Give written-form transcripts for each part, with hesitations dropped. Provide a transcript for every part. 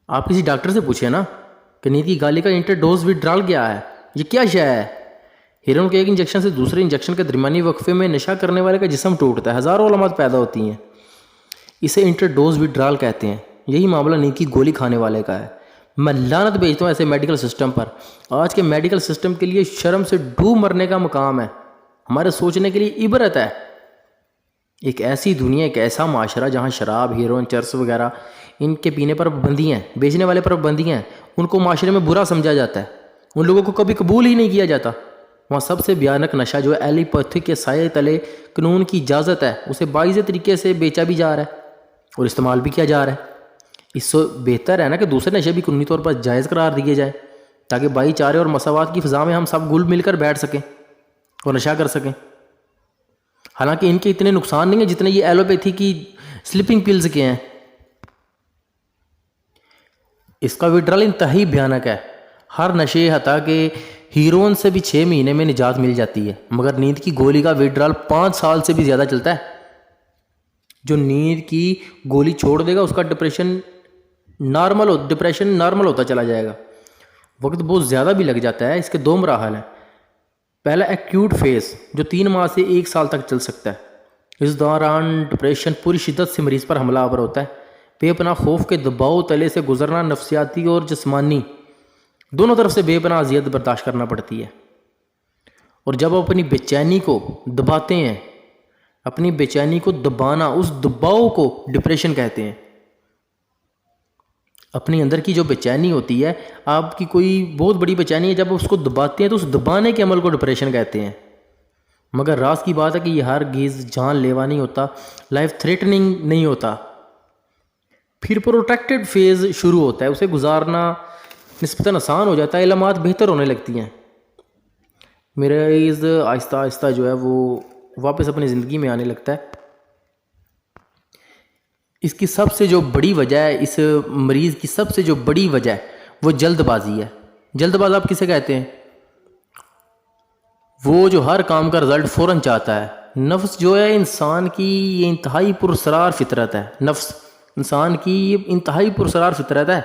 آپ کسی ڈاکٹر سے پوچھیں نا کہ نیند کی گالی کا انٹر ڈوز وتھڈرال کیا ہے، یہ کیا شے ہے؟ ہیروئن کے ایک انجیکشن سے دوسرے انجیکشن کے درمیانی وقفے میں نشہ کرنے والے کا جسم ٹوٹتا ہے، ہزاروں علامات پیدا ہوتی ہیں، اسے انٹر ڈوز وتھڈرال کہتے ہیں۔ یہی معاملہ نیند کی گولی کھانے والے کا ہے۔ میں لعنت بھیجتا ہوں ایسے میڈیکل سسٹم پر۔ آج کے میڈیکل سسٹم کے لیے شرم سے ڈوب مرنے کا مقام ہے، ہمارے سوچنے کے لیے عبرت ہے۔ ایک ایسی دنیا، ایک ایسا معاشرہ جہاں شراب، ہیروئن، چرس وغیرہ ان کے پینے پر پابندی ہیں، بیچنے والے پر پابندی ہیں، ان کو معاشرے میں برا سمجھا جاتا ہے، ان لوگوں کو کبھی قبول ہی نہیں کیا جاتا۔ وہاں سب سے بھیانک نشہ جو ہے ایلیپیتھی کے سائے تلے قانون کی اجازت ہے، اسے باعث طریقے سے بیچا بھی جا رہا ہے اور استعمال بھی کیا جا رہا ہے۔ اس سے بہتر ہے نا کہ دوسرے نشے بھی قانونی طور پر جائز قرار دیے جائیں، تاکہ بھائی چارے اور مساوات کی فضا میں ہم سب گل مل کر بیٹھ سکیں اور نشہ کر سکیں۔ حالانکہ ان کے اتنے نقصان نہیں ہیں جتنے یہ ایلوپیتھی کی سلیپنگ پلز کے ہیں۔ اس کا وتھڈرال انتہائی بھیانک ہے۔ ہر نشے حتیٰ کہ ہیروئن سے بھی 6 مہینے میں نجات مل جاتی ہے، مگر نیند کی گولی کا وتھڈرال 5 سال سے بھی زیادہ چلتا ہے۔ جو نیند کی گولی چھوڑ دے گا اس کا ڈپریشن نارمل ہوتا چلا جائے گا۔ وقت بہت زیادہ بھی لگ جاتا ہے۔ اس کے 2 مراحل ہیں۔ پہلا ایکیوٹ فیز جو 3 ماہ سے 1 سال تک چل سکتا ہے۔ اس دوران ڈپریشن پوری شدت سے مریض پر حملہ آور ہوتا ہے۔ بے پناہ خوف کے دباؤ تلے سے گزرنا، نفسیاتی اور جسمانی دونوں طرف سے بے پناہ اذیت برداشت کرنا پڑتی ہے۔ اور جب آپ اپنی بے چینی کو دباتے ہیں، اپنی بے چینی کو دبانا، اس دباؤ کو ڈپریشن کہتے ہیں۔ اپنی اندر کی جو بے چینی ہوتی ہے، آپ کی کوئی بہت بڑی بے چینی ہے، جب اس کو دباتے ہیں تو اس دبانے کے عمل کو ڈپریشن کہتے ہیں۔ مگر راز کی بات ہے کہ یہ ہرگز جان لیوا نہیں ہوتا، لائف تھریٹننگ نہیں ہوتا۔ پھر پروٹیکٹڈ فیز شروع ہوتا ہے، اسے گزارنا نسبتاً آسان ہو جاتا ہے، علامات بہتر ہونے لگتی ہیں۔ مریض آہستہ آہستہ جو ہے وہ واپس اپنی زندگی میں آنے لگتا ہے۔ اس کی سب سے جو بڑی وجہ ہے، اس مریض کی سب سے جو بڑی وجہ ہے وہ جلد بازی ہے۔ جلد باز آپ کسے کہتے ہیں؟ وہ جو ہر کام کا رزلٹ فوراً چاہتا ہے۔ نفس جو ہے انسان کی یہ انتہائی پراسرار فطرت ہے۔ نفس انسان کی یہ انتہائی پراسرار فطرت ہے،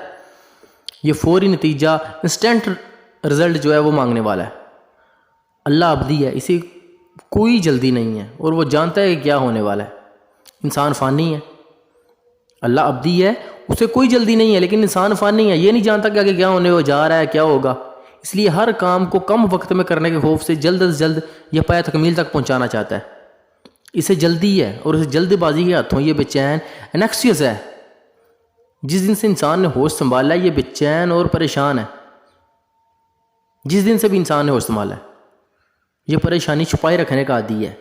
یہ فوری نتیجہ، انسٹنٹ رزلٹ جو ہے وہ مانگنے والا ہے۔ اللہ ابدی ہے، اسے کوئی جلدی نہیں ہے اور وہ جانتا ہے کہ کیا ہونے والا ہے۔ انسان فانی ہے، اللہ ابدی ہے، اسے کوئی جلدی نہیں ہے، لیکن انسان فانی ہے، یہ نہیں جانتا کہ آگے کیا ہونے جا رہا ہے، کیا ہوگا۔ اس لیے ہر کام کو کم وقت میں کرنے کے خوف سے جلد از جلد یہ پایہ تکمیل تک پہنچانا چاہتا ہے۔ اسے جلدی ہے اور اسے جلد بازی کے ہاتھوں یہ بے چین انیکسیس ہے۔ جس دن سے انسان نے ہوش سنبھالا ہے یہ بے چین اور پریشان ہے۔ جس دن سے بھی انسان نے ہوش سنبھالا ہے یہ پریشانی چھپائے رکھنے کا عادی ہے۔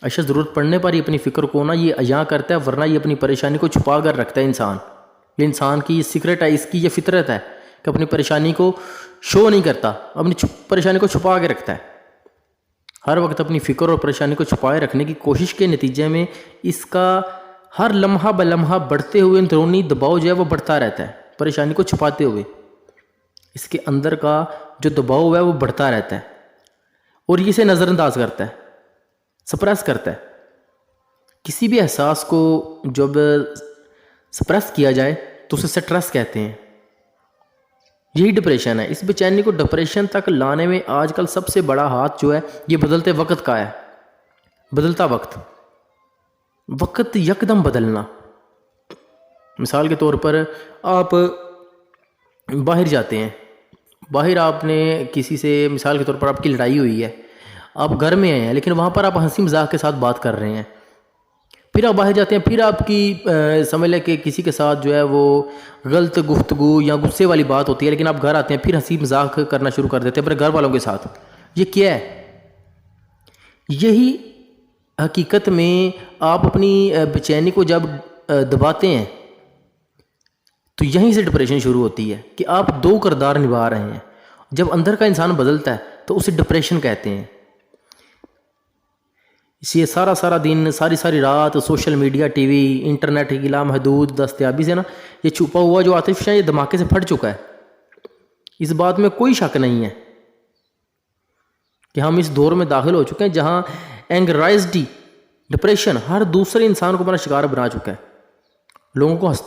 اشد ضرورت پڑنے پر ہی اپنی فکر کو نہ یہ عیاں کرتا ہے، ورنہ یہ اپنی پریشانی کو چھپا کر رکھتا ہے۔ انسان یہ انسان کی یہ سیکرٹ ہے، اس کی یہ فطرت ہے کہ اپنی پریشانی کو شو نہیں کرتا، اپنی پریشانی کو چھپا کے رکھتا ہے۔ ہر وقت اپنی فکر اور پریشانی کو چھپائے رکھنے کی کوشش کے نتیجے میں اس کا ہر لمحہ بلمحہ بڑھتے ہوئے اندرونی دباؤ جو ہے وہ بڑھتا رہتا ہے۔ پریشانی کو چھپاتے ہوئے اس کے اندر کا جو دباؤ ہے وہ بڑھتا رہتا ہے اور یہ اسے نظر انداز کرتا ہے، سپریس کرتا ہے۔ کسی بھی احساس کو جب سپریس کیا جائے تو اسے سٹریس کہتے ہیں۔ یہی ڈپریشن ہے۔ اس بے چینی کو ڈپریشن تک لانے میں آج کل سب سے بڑا ہاتھ جو ہے یہ بدلتے وقت کا ہے۔ بدلتا وقت یکدم بدلنا۔ مثال کے طور پر آپ باہر جاتے ہیں، باہر آپ نے کسی سے، مثال کے طور پر آپ کی لڑائی ہوئی ہے، آپ گھر میں ہیں لیکن وہاں پر آپ ہنسی مذاق کے ساتھ بات کر رہے ہیں، پھر آپ باہر جاتے ہیں، پھر آپ کی سمجھ لیں کہ کسی کے ساتھ جو ہے وہ غلط گفتگو یا غصے والی بات ہوتی ہے، لیکن آپ گھر آتے ہیں پھر ہنسی مذاق کرنا شروع کر دیتے ہیں اپنے گھر والوں کے ساتھ۔ یہ کیا ہے؟ یہی حقیقت میں آپ اپنی بے چینی کو جب دباتے ہیں تو یہیں سے ڈپریشن شروع ہوتی ہے کہ آپ 2 کردار نبھا رہے ہیں۔ جب اندر کا انسان بدلتا ہے تو اسے ڈپریشن کہتے ہیں۔ اس لیے سارا دن، ساری رات social media, T V, internet کی لامحدود دستیابی سے نا یہ چھپا ہوا جو عاطفہ ہے یہ دھماکے سے پھٹ چکا ہے۔ اس بات میں کوئی شک نہیں ہے کہ ہم اس دور میں داخل ہو چکے ہیں جہاں اینگزائٹی، ڈپریشن ہر دوسرے انسان کو اپنا شکار بنا چکا ہے۔ لوگوں کو ہنستا